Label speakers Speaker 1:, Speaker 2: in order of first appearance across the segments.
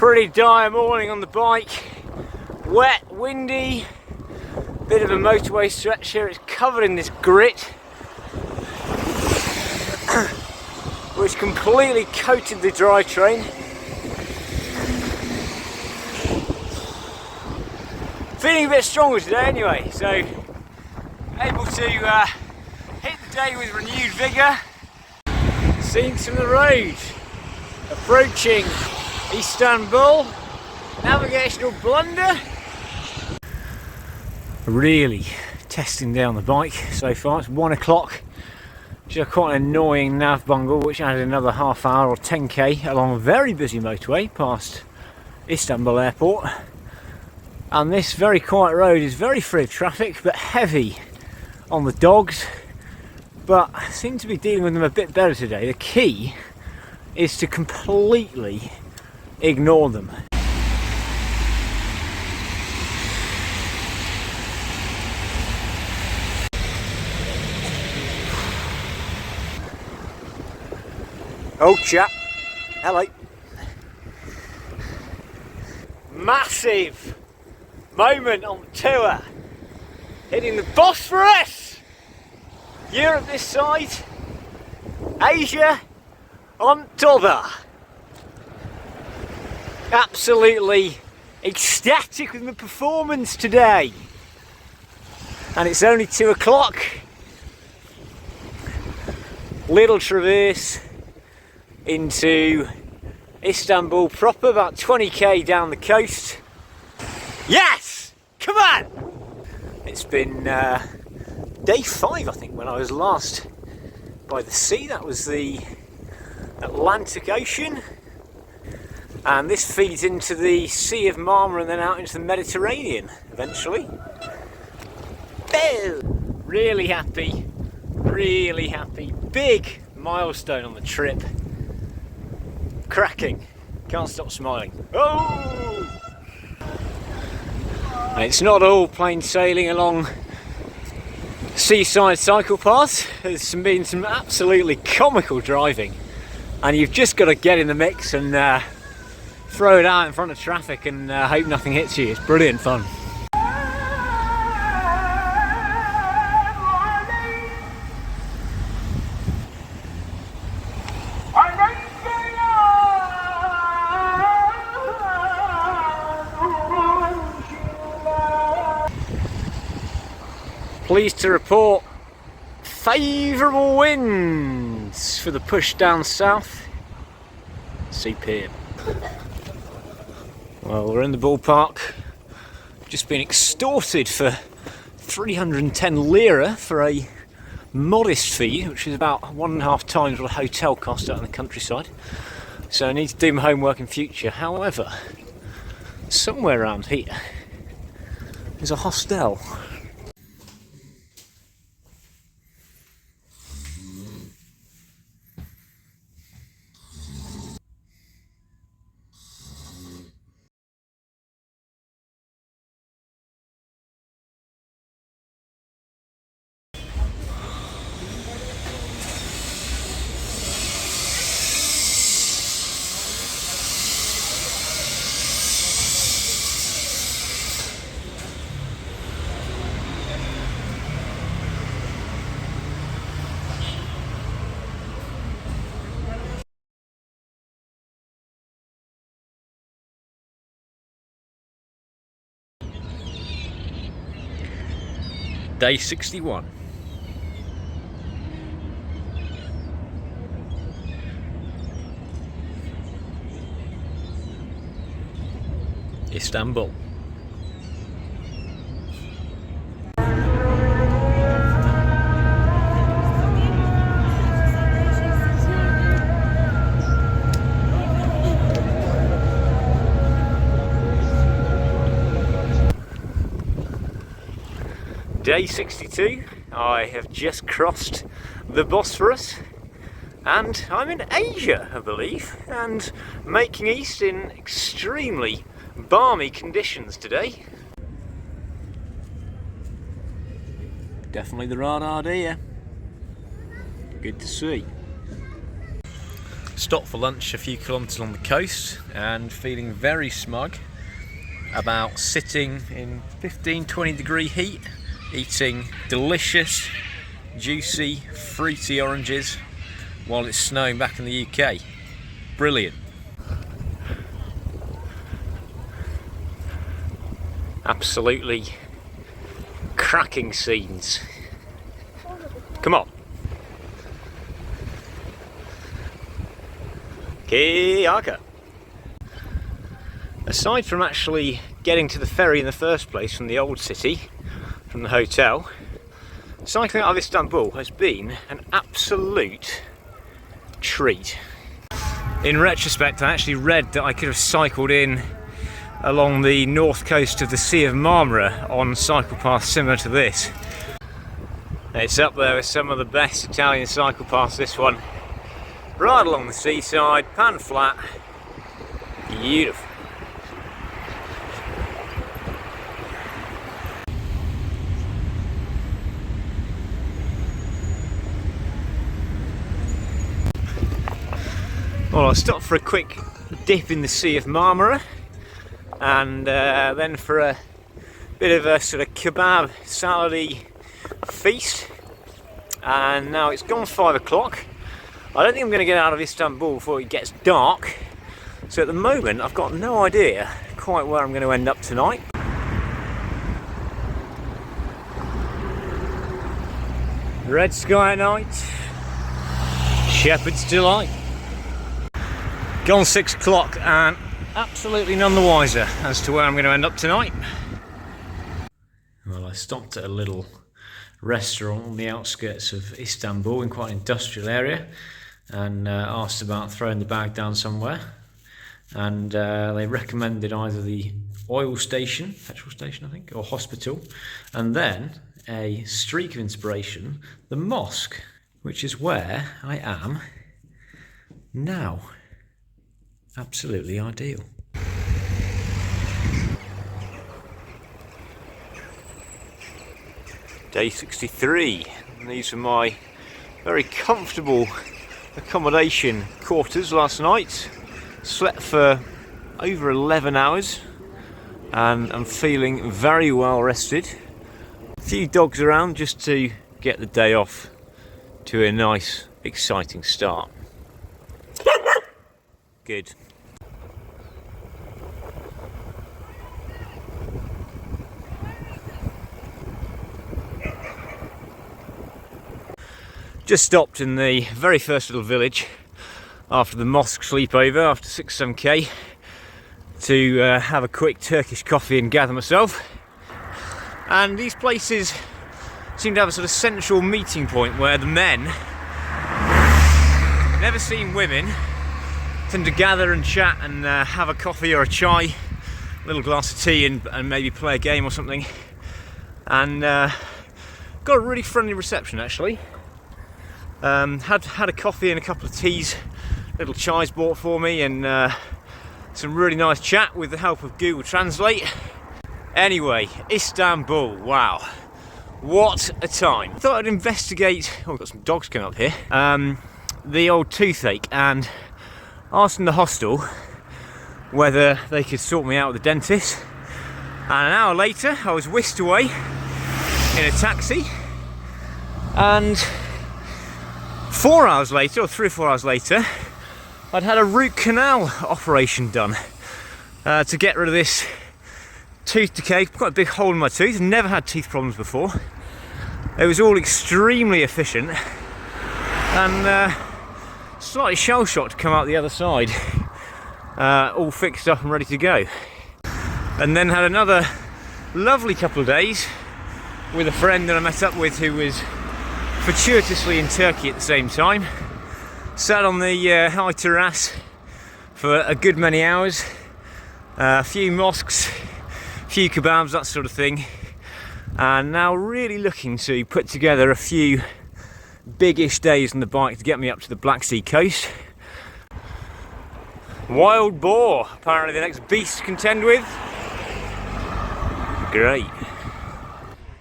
Speaker 1: Pretty dire morning on the bike. Wet, windy, bit of a motorway stretch here. It's covered in this grit which completely coated the drivetrain. Feeling a bit stronger today anyway, so able to hit the day with renewed vigour. Scenes from the road, approaching Istanbul, navigational blunder. Really testing down the bike so far. It's 1 o'clock, which is quite an annoying nav bungle which added another half hour or 10k along a very busy motorway past Istanbul airport. And this very quiet road is very free of traffic but heavy on the dogs, but I seem to be dealing with them a bit better today. The key is to completely ignore them. Old chap, hello. Massive moment on the tour, hitting the Bosphorus. Europe this side, Asia on t'other. Absolutely ecstatic with my performance today, and it's only 2 o'clock. Little traverse into Istanbul proper, about 20k down the coast. Yes! Come on! It's been day 5, I think, when I was last by the sea. That was the Atlantic Ocean, and this feeds into the Sea of Marmara and then out into the Mediterranean eventually. Boom! Really happy, really happy. Big milestone on the trip. Cracking. Can't stop smiling. Oh! And it's not all plain sailing along seaside cycle paths. There's been some absolutely comical driving, and you've just got to get in the mix and throw it out in front of traffic and hope nothing hits you. It's brilliant fun. Pleased to report favourable winds for the push down south. Superb. Well, we're in the ballpark. Just been extorted for 310 lira for a modest fee, which is about 1.5 times what a hotel costs out in the countryside. So I need to do my homework in future. However, somewhere around here is a hostel. Day 61. Istanbul. Day 62, I have just crossed the Bosphorus and I'm in Asia, I believe, and making east in extremely balmy conditions today. Definitely the right idea. Good to see. Stopped for lunch a few kilometres on the coast and feeling very smug about sitting in 15-20 degree heat, eating delicious, juicy, fruity oranges while it's snowing back in the UK. Brilliant. Absolutely cracking scenes. Come on. Kiyaka. Aside from actually getting to the ferry in the first place from the old city, from the hotel, cycling out of Istanbul has been an absolute treat. In retrospect, I actually read that I could have cycled in along the north coast of the Sea of Marmara on cycle paths similar to this. It's up there with some of the best Italian cycle paths, this one. Right along the seaside, pan flat, beautiful. Well, I stopped for a quick dip in the Sea of Marmara and then for a bit of a sort of kebab salady feast, and now it's gone 5 o'clock. I don't think I'm going to get out of Istanbul before it gets dark, so at the moment I've got no idea quite where I'm going to end up tonight. Red sky at night, shepherd's delight. Gone 6 o'clock and absolutely none the wiser as to where I'm going to end up tonight. Well, I stopped at a little restaurant on the outskirts of Istanbul in quite an industrial area and asked about throwing the bag down somewhere, and they recommended either the oil station, petrol station I think, or hospital, and then a streak of inspiration, the mosque, which is where I am now. Absolutely ideal. Day 63, and these are my very comfortable accommodation quarters last night. Slept for over 11 hours and I'm feeling very well rested. A few dogs around just to get the day off to a nice, exciting start. Good. Just stopped in the very first little village after the mosque sleepover, after 6-7k, to have a quick Turkish coffee and gather myself. And these places seem to have a sort of central meeting point where the men, never seen women, tend to gather and chat and have a coffee or a chai, a little glass of tea and maybe play a game or something. And got a really friendly reception actually. Had a coffee and a couple of teas, little chais bought for me, and some really nice chat with the help of Google Translate. Anyway, Istanbul, wow, what a time. I thought I'd investigate, oh, we've got some dogs coming up here, the old toothache, and asked the hostel whether they could sort me out with a dentist. And an hour later, I was whisked away in a taxi, and 4 hours later, or 3 or 4 hours later, I'd had a root canal operation done to get rid of this tooth decay. Quite a big hole in my tooth. Never had teeth problems before. It was all extremely efficient and slightly shell-shocked to come out the other side, all fixed up and ready to go. And then had another lovely couple of days with a friend that I met up with who was fortuitously in Turkey at the same time. Sat on the high terrace for a good many hours, a few mosques, a few kebabs, that sort of thing, and now really looking to put together a few biggish days on the bike to get me up to the Black Sea coast. Wild boar, apparently the next beast to contend with. Great.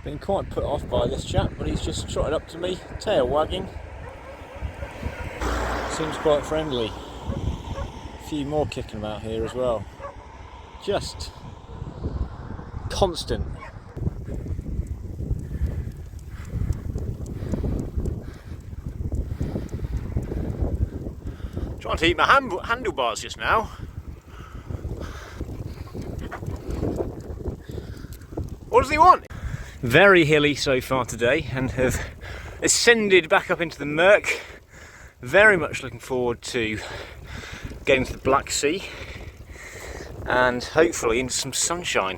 Speaker 1: Been quite put off by this chap, but he's just trotted up to me, tail wagging. Seems quite friendly. A few more kicking about here as well. Just constant. Trying to eat my handlebars just now. What does he want? Very hilly so far today, and have ascended back up into the murk. Very much looking forward to getting to the Black Sea and hopefully into some sunshine.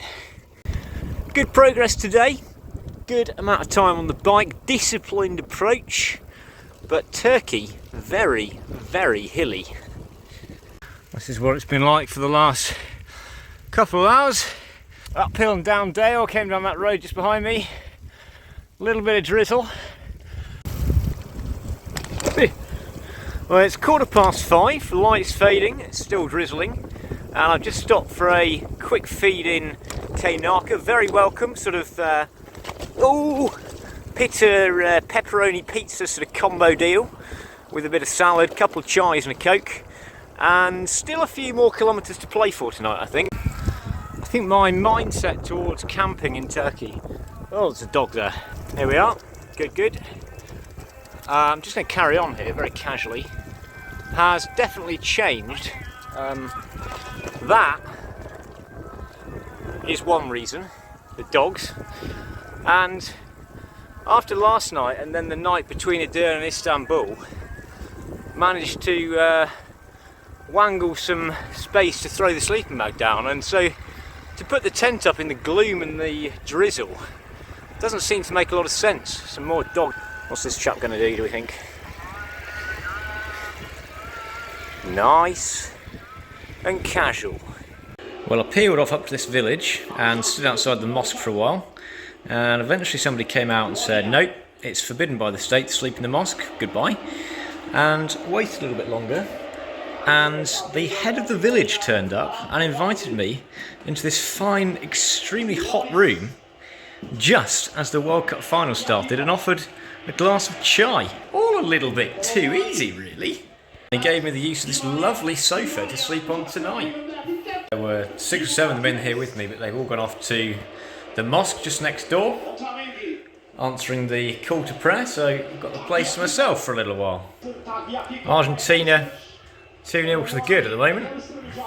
Speaker 1: Good progress today, good amount of time on the bike, disciplined approach, but Turkey very, very hilly. This is what it's been like for the last couple of hours. Uphill and down dale, came down that road just behind me. A little bit of drizzle. Well, it's 5:15, the light's fading, it's still drizzling, and I've just stopped for a quick feed in Kaynarka. Very welcome, sort of pepperoni pizza sort of combo deal with a bit of salad, couple of chais and a Coke, and still a few more kilometres to play for tonight, I think. I think my mindset towards camping in Turkey, oh, there's a dog there, here we are, good. I'm just going to carry on here very casually, has definitely changed. That is one reason, the dogs, and after last night and then the night between Edirne and Istanbul, managed to wangle some space to throw the sleeping bag down, and so to put the tent up in the gloom and the drizzle doesn't seem to make a lot of sense. Some more dog. What's this chap going to do we think? Nice and casual. Well, I peeled off up to this village and stood outside the mosque for a while, and eventually somebody came out and said, nope, it's forbidden by the state to sleep in the mosque, goodbye, and waited a little bit longer, and the head of the village turned up and invited me into this fine, extremely hot room just as the World Cup final started, and offered a glass of chai. All a little bit too easy, really. He gave me the use of this lovely sofa to sleep on tonight. There were 6 or 7 men here with me, but they've all gone off to the mosque just next door, answering the call to prayer, so I've got the place to myself for a little while. Argentina 2-0 to the good at the moment.